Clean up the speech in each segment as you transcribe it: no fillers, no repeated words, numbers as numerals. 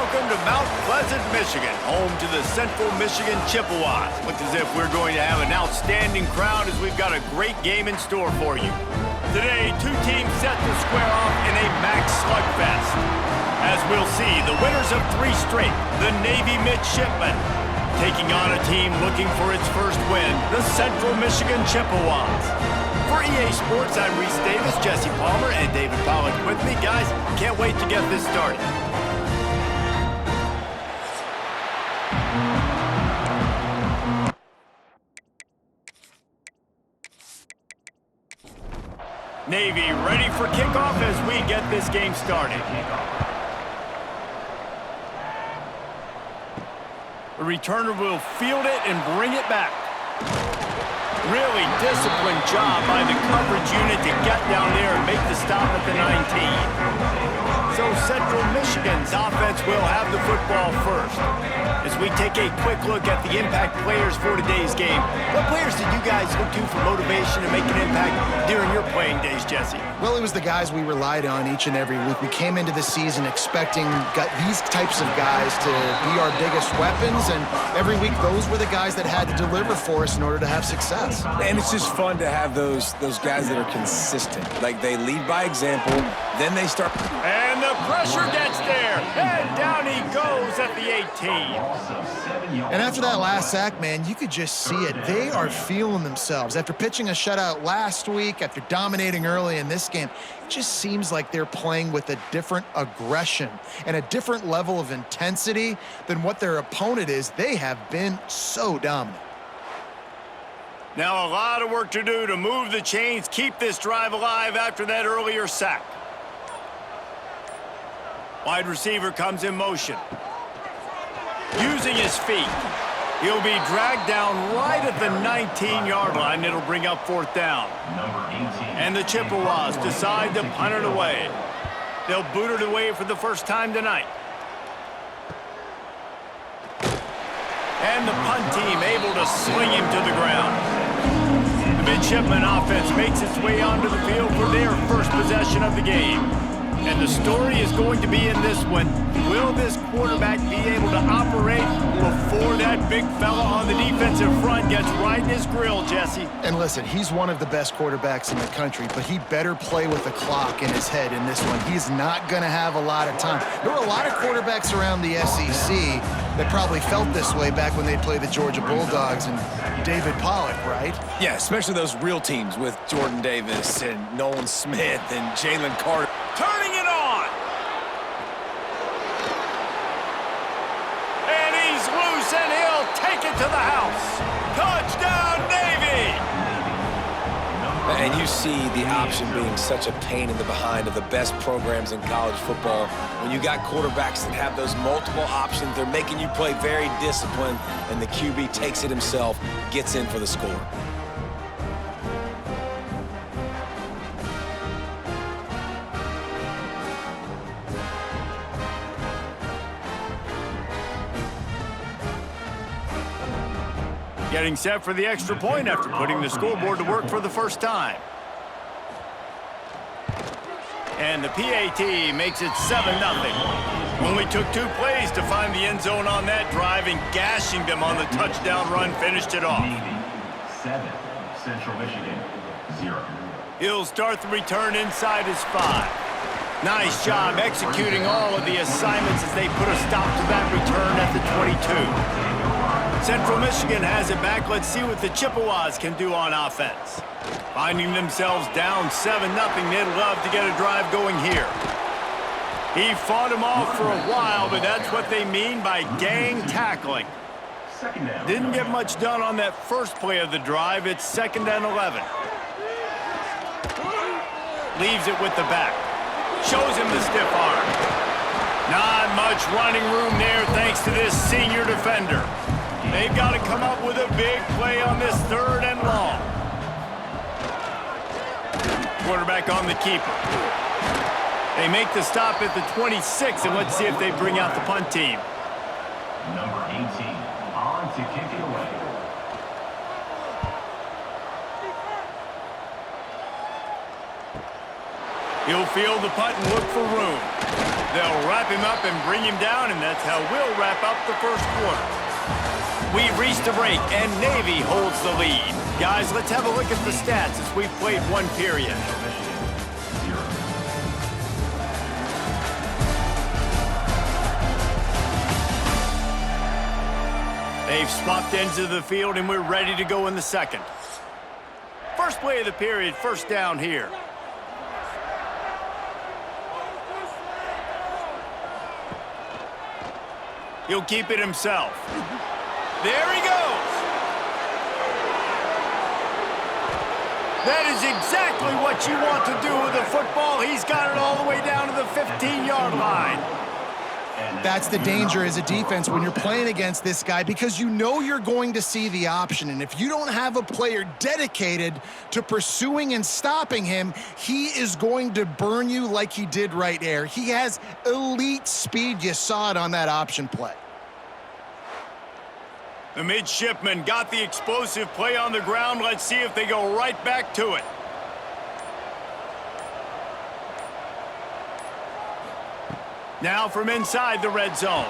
welcome to Mount Pleasant, Michigan, home to the Central Michigan Chippewas. Looks as if we're going to have an outstanding crowd as we've got a great game in store for you. Today, two teams set to square off in a max slugfest. As we'll see, the winners of 3 straight, the Navy Midshipmen, taking on a team looking for its first win, the Central Michigan Chippewas. For EA Sports, I'm Reese Davis, Jesse Palmer, and David Pollock with me. Guys, can't wait to get this started. Navy ready for kickoff as we get this game started. The returner will field it and bring it back. Really disciplined job by the coverage unit to get down there and make the stop at the 19. So Central Michigan's offense will have the football first. As we take a quick look at the impact players for today's game, what players did you guys look to for motivation to make an impact during your playing days, Jesse? Well, it was the guys we relied on each and every week. We came into the season expecting these types of guys to be our biggest weapons, and every week those were the guys that had to deliver for us in order to have success. And it's just fun to have those guys that are consistent. Like, they lead by example, then they start. And the pressure gets there, and down he goes at the 18. And after that last sack, man, you could just see it. They are feeling themselves. After pitching a shutout last week, after dominating early in this game, it just seems like they're playing with a different aggression and a different level of intensity than what their opponent is. They have been so dominant. Now a lot of work to do to move the chains, keep this drive alive after that earlier sack. Wide receiver comes in motion. Using his feet. He'll be dragged down right at the 19-yard line. It'll bring up 4th down. And the Chippewas decide to punt it away. They'll boot it away for the first time tonight. And the punt team able to sling him to the ground. The Midshipman offense makes its way onto the field for their first possession of the game. And the story is going to be in this one. Will this quarterback be able to operate before that big fella on the defensive front gets right in his grill, Jesse? And listen, he's one of the best quarterbacks in the country, but he better play with the clock in his head in this one. He's not going to have a lot of time. There were a lot of quarterbacks around the SEC that probably felt this way back when they played the Georgia Bulldogs and David Pollock, right? Yeah, especially those real teams with Jordan Davis and Nolan Smith and Jalen Carter. Turning it on! And he's loose and he'll take it to the house. Touchdown, Navy! And you see the option being such a pain in the behind of the best programs in college football. When you got quarterbacks that have those multiple options, they're making you play very disciplined, and the QB takes it himself, gets in for the score. Getting set for the extra point after putting the scoreboard to work for the first time. And the PAT makes it 7-0. Only took 2 plays to find the end zone on that drive, and gashing them on the touchdown run finished it off. 7, Central Michigan, 0. He'll start the return inside his 5. Nice job executing all of the assignments as they put a stop to that return at the 22. Central Michigan has it back. Let's see what the Chippewas can do on offense. Finding themselves down 7-0, they'd love to get a drive going here. He fought him off for a while, but that's what they mean by gang tackling. Didn't get much done on that first play of the drive. It's 2nd and 11. Leaves it with the back. Shows him the stiff arm. Not much running room there thanks to this senior defender. They've got to come up with a big play on this 3rd and long. Quarterback on the keeper. They make the stop at the 26, and let's see if they bring out the punt team. Number 18, on to kick it away. He'll field the punt and look for room. They'll wrap him up and bring him down, and that's how we'll wrap up the first quarter. We've reached the break, and Navy holds the lead. Guys, let's have a look at the stats as we've played one period. They've swapped ends of the field, and we're ready to go in the second. First play of the period, first down here. He'll keep it himself. There he goes. That is exactly what you want to do with a football. He's got it all the way down to the 15-yard line. That's the danger as a defense when you're playing against this guy, because you know you're going to see the option. And if you don't have a player dedicated to pursuing and stopping him, he is going to burn you like he did right there. He has elite speed. You saw it on that option play. The midshipmen got the explosive play on the ground. Let's see if they go right back to it. Now from inside the red zone.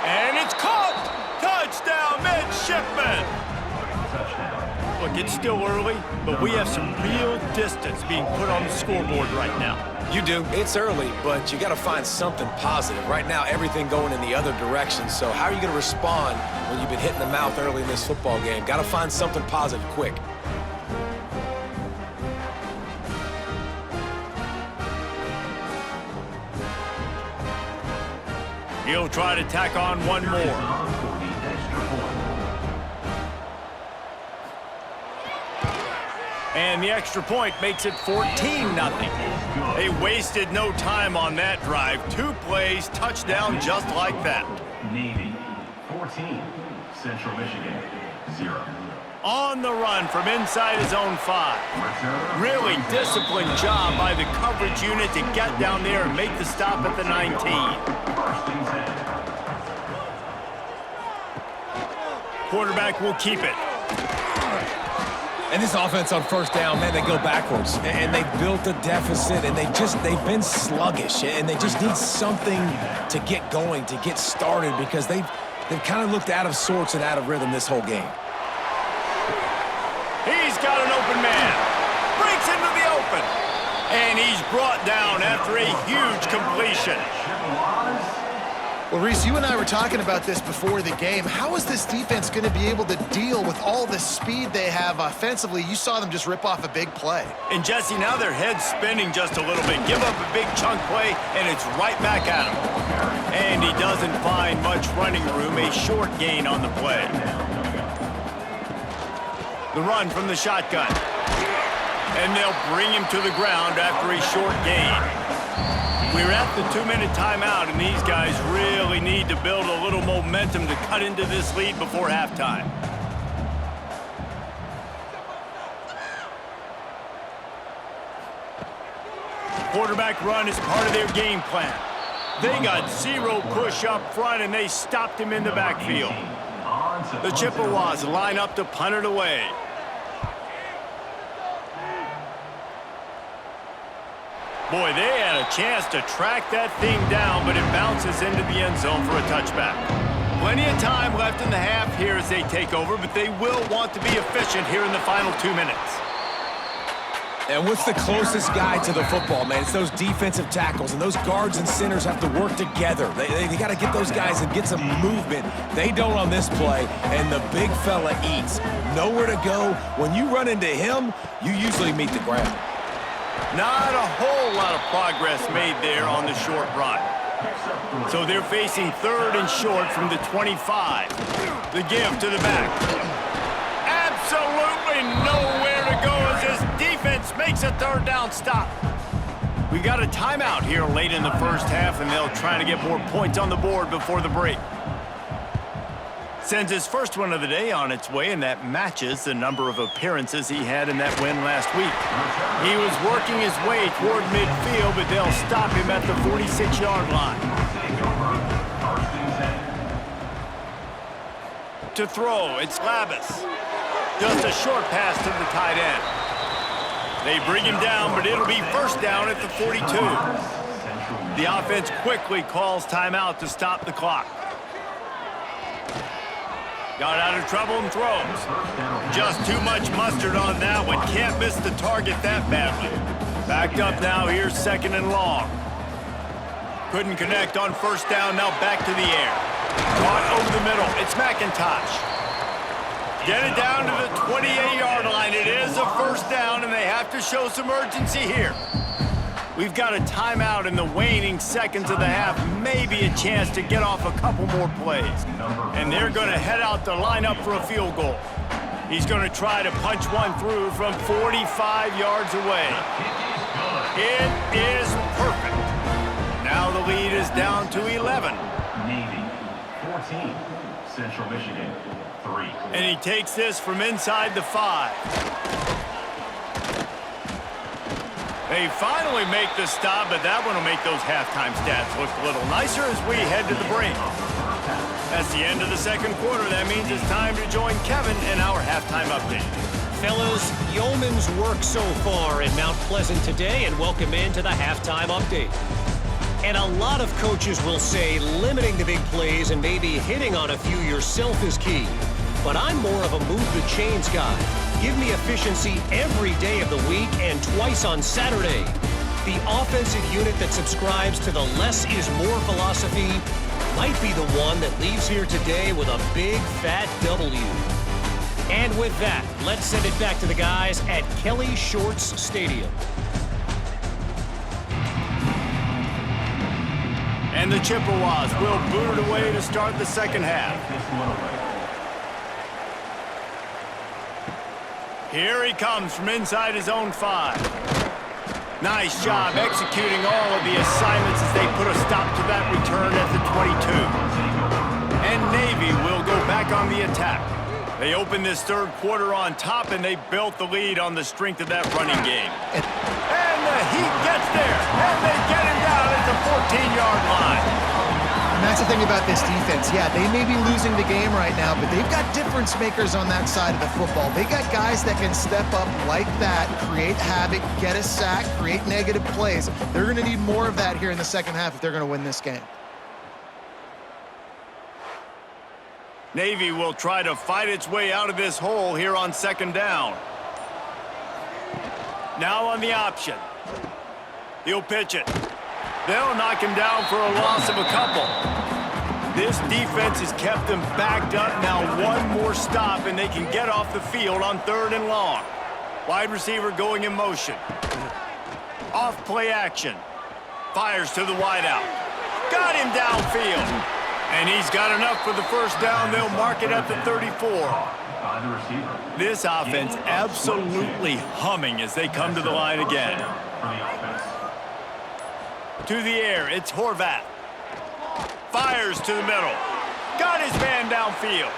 And it's caught! Touchdown, midshipmen! Look, it's still early, but we have some real distance being put on the scoreboard right now. You do. It's early, but you got to find something positive. Right now, everything going in the other direction. So how are you going to respond when you've been hit in the mouth early in this football game? Got to find something positive quick. He'll try to tack on one more. And the extra point makes it 14-0. They wasted no time on that drive. 2 plays, touchdown just like that. Navy 14, Central Michigan 0. On the run from inside his own 5. Really disciplined job by the coverage unit to get down there and make the stop at the 19. Quarterback will keep it. And this offense on first down, man, they go backwards. And they've built a deficit, and they've been sluggish. And they just need something to get going, to get started, because they've kind of looked out of sorts and out of rhythm this whole game. He's got an open man. Breaks into the open. And he's brought down after a huge completion. Well, Reese, you and I were talking about this before the game. How is this defense going to be able to deal with all the speed they have offensively? You saw them just rip off a big play. And, Jesse, now their head's spinning just a little bit. Give up a big chunk play, and it's right back at him. And he doesn't find much running room. A short gain on the play. The run from the shotgun. And they'll bring him to the ground after a short gain. We're at the 2-minute timeout, and these guys really need to build a little momentum to cut into this lead before halftime. Quarterback run is part of their game plan. They got 0 push up front, and they stopped him in the backfield. The Chippewas line up to punt it away. Boy, they had a chance to track that thing down, but it bounces into the end zone for a touchback. Plenty of time left in the half here as they take over, but they will want to be efficient here in the final 2 minutes. And what's the closest guy to the football, man? It's those defensive tackles, and those guards and centers have to work together. They got to get those guys and get some movement. They don't on this play, and the big fella eats. Nowhere to go. When you run into him, you usually meet the ground. Not a whole lot of progress made there on the short run. So they're facing 3rd and short from the 25. The give to the back. Absolutely nowhere to go as this defense makes a 3rd down stop. We got a timeout here late in the first half, and they'll try to get more points on the board before the break. Sends his first one of the day on its way, and that matches the number of appearances he had in that win last week. He was working his way toward midfield, but they'll stop him at the 46-yard line. To throw, it's Labus. Just a short pass to the tight end. They bring him down, but it'll be first down at the 42. The offense quickly calls timeout to stop the clock. Got out of trouble and throws. Just too much mustard on that one. Can't miss the target that badly. Backed up now. Here's second and long. Couldn't connect on first down. Now back to the air. Caught over the middle. It's McIntosh. Get it down to the 28-yard line. It is a first down, and they have to show some urgency here. We've got a timeout in the waning seconds of the half. Maybe a chance to get off a couple more plays. And they're going to head out to line up for a field goal. He's going to try to punch one through from 45 yards away. It is perfect. Now the lead is down to 11. Navy, 14. Central Michigan, 3. And he takes this from inside the 5. They finally make the stop, but that one will make those halftime stats look a little nicer as we head to the break. That's the end of the second quarter. That means it's time to join Kevin in our halftime update. Fellas, yeoman's work so far in Mount Pleasant today, and welcome into the halftime update. And a lot of coaches will say limiting the big plays and maybe hitting on a few yourself is key. But I'm more of a move the chains guy. Give me efficiency every day of the week and twice on Saturday. The offensive unit that subscribes to the less is more philosophy might be the one that leaves here today with a big fat W. And with that, let's send it back to the guys at Kelly Shorts Stadium. And the Chippewas will boot it away to start the second half. Here he comes from inside his own 5. Nice job executing all of the assignments as they put a stop to that return at the 22. And Navy will go back on the attack. They open this third quarter on top, and they built the lead on the strength of that running game. And the Heat gets there, and they get him down at the 14-yard line. And that's the thing about this defense. Yeah, they may be losing the game right now, but they've got difference makers on that side of the football. They got guys that can step up like that, create havoc, get a sack, create negative plays. They're going to need more of that here in the second half if they're going to win this game. Navy will try to fight its way out of this hole here on second down. Now on the option. He'll pitch it. They'll knock him down for a loss of a couple. This defense has kept them backed up. Now one more stop, and they can get off the field on third and long. Wide receiver going in motion. Off play action. Fires to the wideout. Got him downfield. And he's got enough for the first down. They'll mark it at the 34. This offense absolutely humming as they come to the line again. To the air, it's Horvath. Fires to the middle. Got his man downfield.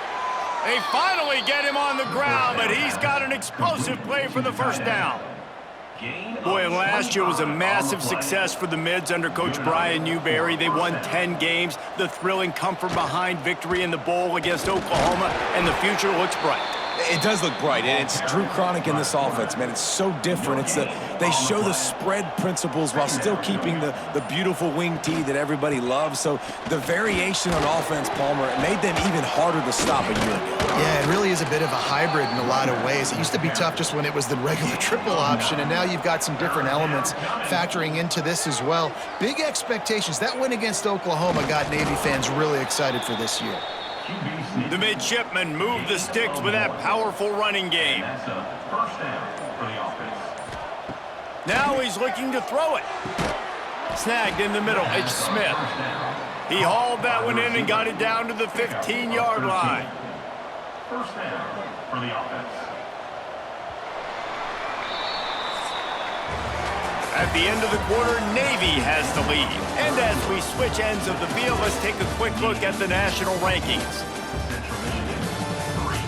They finally get him on the ground, but he's got an explosive play for the first down. Boy, and last year was a massive success for the Mids under Coach Brian Newberry. They won 10 games. The thrilling comfort behind victory in the bowl against Oklahoma, and the future looks bright. It does look bright, and it's Drew Cronick in this offense, man. It's so different. They show the spread principles while still keeping the beautiful wing tee that everybody loves. So the variation on offense, Palmer, it made them even harder to stop a year ago. Yeah, it really is a bit of a hybrid in a lot of ways. It used to be tough just when it was the regular triple option, and now you've got some different elements factoring into this as well. Big expectations. That win against Oklahoma got Navy fans really excited for this year. The midshipmen move the sticks with that powerful running game. Now he's looking to throw it. Snagged in the middle, it's Smith. He hauled that one in and got it down to the 15-yard line. First down for the offense. At the end of the quarter, Navy has the lead. And as we switch ends of the field, let's take a quick look at the national rankings. Central Michigan, 3.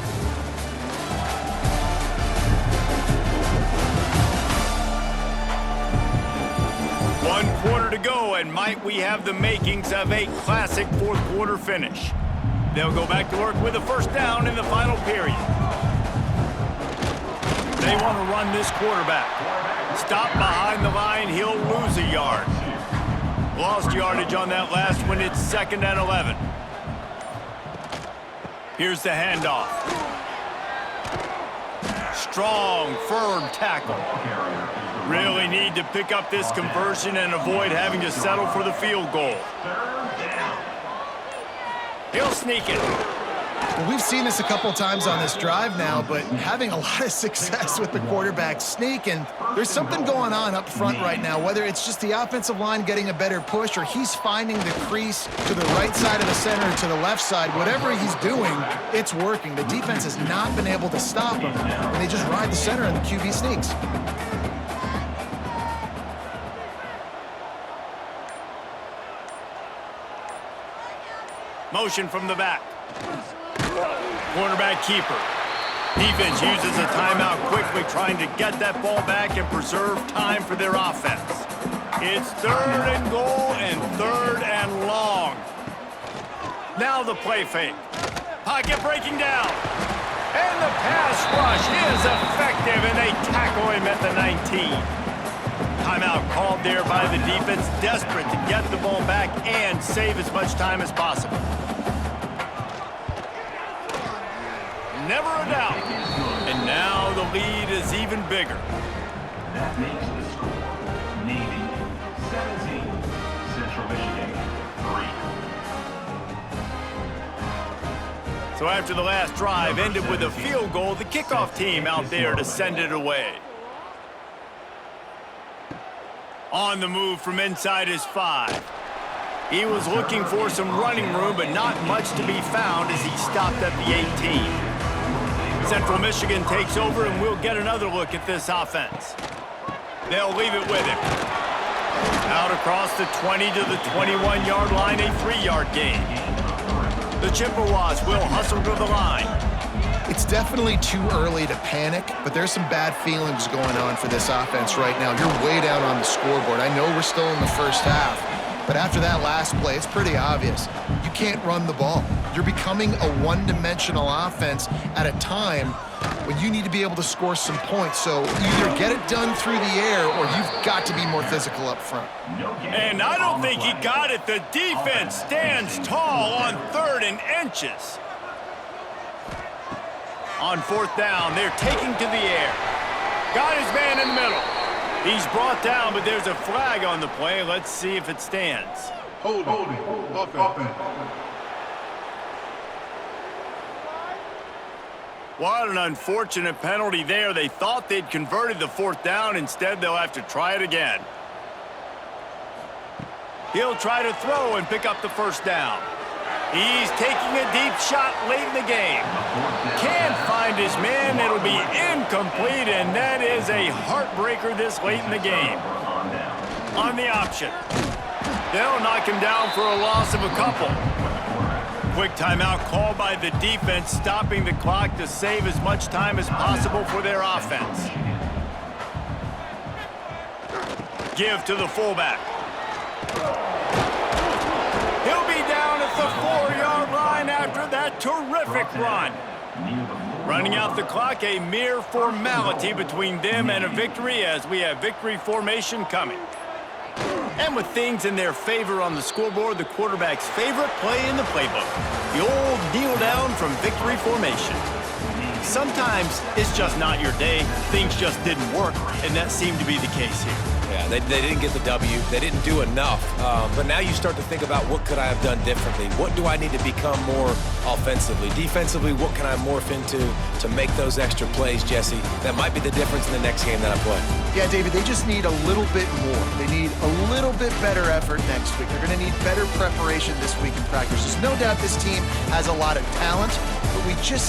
1 quarter to go, and might we have the makings of a classic fourth quarter finish. They'll go back to work with a first down in the final period. They want to run this quarterback. Stop behind the line, he'll lose a yard. Lost yardage on that last one. It's 2nd and 11. Here's the handoff. Strong, firm tackle. Really need to pick up this conversion and avoid having to settle for the field goal. He'll sneak it. Well, we've seen this a couple times on this drive now, but having a lot of success with the quarterback sneak, and there's something going on up front right now, whether it's just the offensive line getting a better push or he's finding the crease to the right side of the center or to the left side. Whatever he's doing, it's working. The defense has not been able to stop him, and they just ride the center and the QB sneaks. Motion from the back. Cornerback keeper. Defense uses a timeout quickly, trying to get that ball back and preserve time for their offense. It's 3rd and goal and 3rd and long. Now the play fake. Pocket breaking down. And the pass rush is effective, and they tackle him at the 19. Timeout called there by the defense, desperate to get the ball back and save as much time as possible. Never a doubt. And now the lead is even bigger. That makes the score Navy 17, Central Michigan 3. So after the last drive ended with a field goal, the kickoff team out there to send it away. On the move from inside his 5. He was looking for some running room, but not much to be found as he stopped at the 18. Central Michigan takes over, and we'll get another look at this offense. They'll leave it with him. Out across the 20 to the 21-yard line, a 3-yard gain. The Chippewas will hustle to the line. It's definitely too early to panic, but there's some bad feelings going on for this offense right now. You're way down on the scoreboard. I know we're still in the first half, but after that last play, it's pretty obvious. You can't run the ball. You're becoming a one-dimensional offense at a time when you need to be able to score some points. So either get it done through the air or you've got to be more physical up front. And I don't think he got it. The defense stands tall on 3rd and inches. On 4th down, they're taking to the air. Got his man in the middle. He's brought down, but there's a flag on the play. Let's see if it stands. Holding. Offense. What an unfortunate penalty there. They thought they'd converted the 4th down. Instead, they'll have to try it again. He'll try to throw and pick up the 1st down. He's taking a deep shot late in the game. Can't find his man. It'll be incomplete, and that is a heartbreaker this late in the game. On the option. They'll knock him down for a loss of a couple. Quick timeout called by the defense, stopping the clock to save as much time as possible for their offense. Give to the fullback. He'll be down at the 4-yard line after that terrific run. Running out the clock, a mere formality between them and a victory as we have victory formation coming. And with things in their favor on the scoreboard, the quarterback's favorite play in the playbook, the old kneel down from victory formation. Sometimes it's just not your day. Things just didn't work, and that seemed to be the case here. Yeah, they didn't get the W. They didn't do enough. But now you start to think about what could I have done differently? What do I need to become more offensively? Defensively, what can I morph into to make those extra plays, Jesse? That might be the difference in the next game that I play. Yeah, David, they just need a little bit more. They need a little bit better effort next week. They're going to need better preparation this week in practice. There's no doubt this team has a lot of talent, but we just